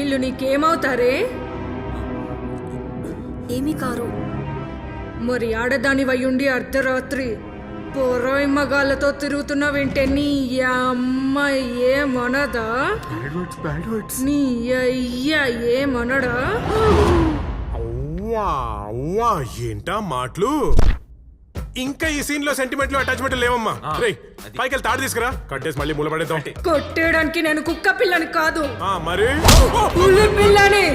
వీళ్ళు నీకేమవుతారే? ఏమీ కారు. మరి ఆడదాని వయ్యుండి అర్ధరాత్రి పొరాయి మగాళ్ళతో తిరుగుతున్నా వింటే నీ అమ్మ ఏమనదా? నీ అయ్యా ఏమనడా? అవ్వా ఏంటా మాటలు? ఇంకా ఈ సీన్ లో సెంటిమెంట్లు అటాచ్మెంట్ లేవమ్మా. రేయ్ పైకి వెళ్ళి తాడు తీసుకురా, కట్టేసి మళ్ళీ మూల పడేద్దాం. కొట్టేయడానికి నేను కుక్క పిల్లని కాదు, మరి పులి పిల్లని.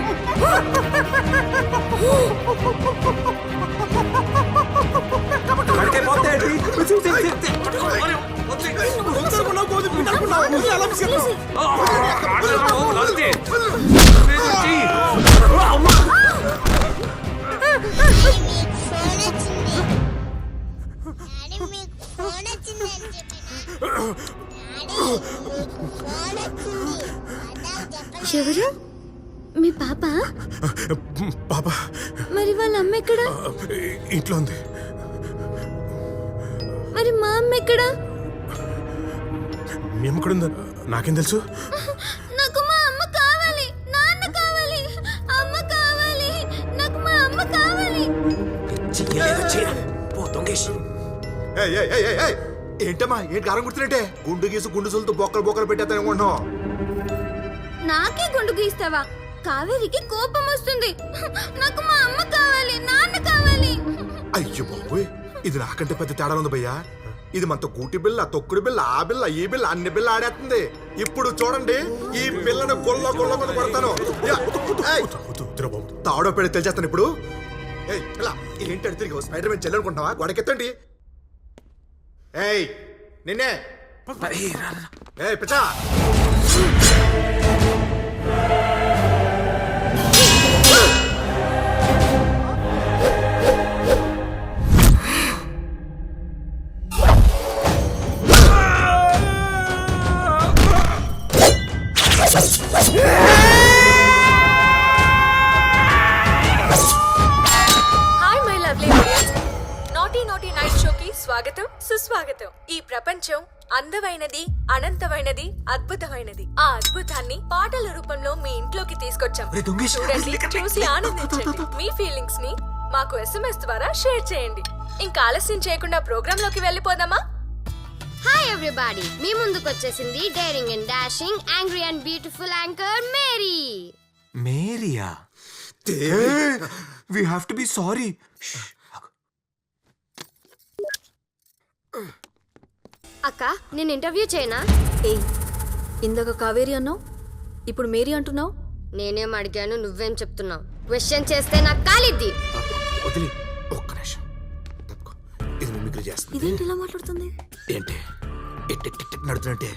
ఎవరు? మీ పాప? పాప. మరి వాళ్ళ అమ్మ ఎక్కడ? ఇంట్లో ఉంది. మరి మా అమ్మ ఎక్కడ? మీ అమ్మ ఎక్కడుందా నాకేం తెలుసు? నాకు మా అమ్మ కావాలి, నాన్న కావాలి, అమ్మ కావాలి, నాకు మా అమ్మ కావాలి. ఏంటమ్మా ఏంటి కారం గుర్తున్నట్టే? గుండు గీసు గుండు సొలుతూ బొక్కలు పెట్టేస్తానుకుంటున్నావు. నాకే గుండు గీస్తావా? కావేరికి కోపం వస్తుంది. నాకు మా అమ్మ కావాలి, నాన్న కావాలి. అయ్యో బాబోయ్, ఇది నాకంటే పెద్ద తేడా ఉంది భయ్యా. ఇది మనతో కూటి బిల్ల, తొక్కుడు బిల్ల, ఆ బిల్ల, ఈ బిల్ల, అన్ని బిల్ల ఆడేస్తుంది. ఇప్పుడు చూడండి, ఈ పిల్లను గొల్ల మీద కొడతాను. తాడో పెడి తెలిచేస్తాను ఇప్పుడు. ఏంటంటే తిరిగి స్పైడర్ మ్యాన్ చెల్లనుకుంటున్నావా? గొడకెత్తండి. ఏయ్ నిన్నే పిచ్చా. స్వాగతం సుస్వాగతం. ఈ ప్రపంచం అందమైనది, అనంతమైనది, అద్భుతమైనది. ఆ అద్భుతాన్ని పాటల రూపంలో మీ ఇంట్లోకి తీసుకొచ్చాం. చూడండి, చూసి ఆనందించండి. మీ ఫీలింగ్స్ ని మాకు SMS ద్వారా షేర్ చేయండి. ఇంకా ఆలస్యం చేయకుండా ప్రోగ్రామ్ లోకి వెళ్ళిపోదామా? హాయ్ ఎవ్రీబడీ, మీ ముందుకు వచ్చేసింది daring and dashing, angry and beautiful anchor Mary. మేరీయా? We have to be sorry. అక్క, నేను ఇంటర్వ్యూ చేయనా? ఇందాక కావేరి అన్నావు, ఇప్పుడు మేరీ అంటున్నావు. నేనేం అడిగాను, నువ్వేం చెప్తున్నావు? క్వశ్చన్ చేస్తే నాకు కాలిద్ది. వదిలి ఒక్క నిమిషం తప్పుకో. ఇది మిమిక్రీ చేస్తుంది. ఇదేంటి ఇలా మాట్లాడుతుంది? ఏంటి నడుతున్నట్టే?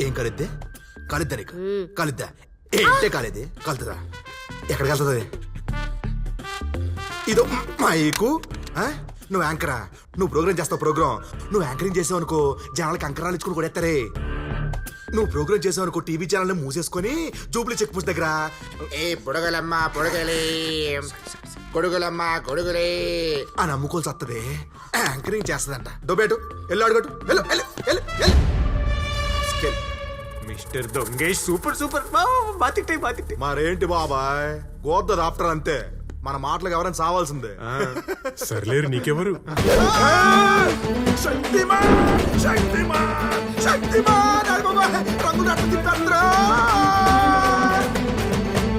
ఏం కాలిద్దే? కాలిద్దా నీకు? కాలిద్దా? ఏంటే కాలేది? కలుతుందా? ఎక్కడికి వెళ్తుంది? ఇదో మైకు. నువ్వు యాంకరా? నువ్వు ప్రోగ్రామ్ చేస్తావు. ప్రోగ్రామ్ నువ్వు యాంకరింగ్ చేసావు అనుకో, జనాలకి అంకరాలు ఇచ్చుకుని కొడేస్తారే. నువ్వు ప్రోగ్రామ్ చేసావు అనుకో, టీవీ ఛానల్ మూసేసుకొని జూబ్లీ చెక్ పోస్ట్ దగ్గర ఏ పొడగలమ్మ పొడగలే, కొడుగులమ్మ కొడుగులే అని అమ్ముకోవాల్సి వస్తుంది. యాంకరింగ్ చేస్తుందంట. దొబ్బేటు ఎల్లు అడుగట్టు మిస్టర్ దొంగేష్ సూపర్ సూపర్. మరేంటి బాబాయ్, గోద్ద ఆఫ్టర్ అంతే. మన మాటలకు ఎవరైనా సావాల్సిందే. సర్లేరు, నీకెవరు? శక్తిమాన్ రంగులు అట్లా తిప్పేంద్రా.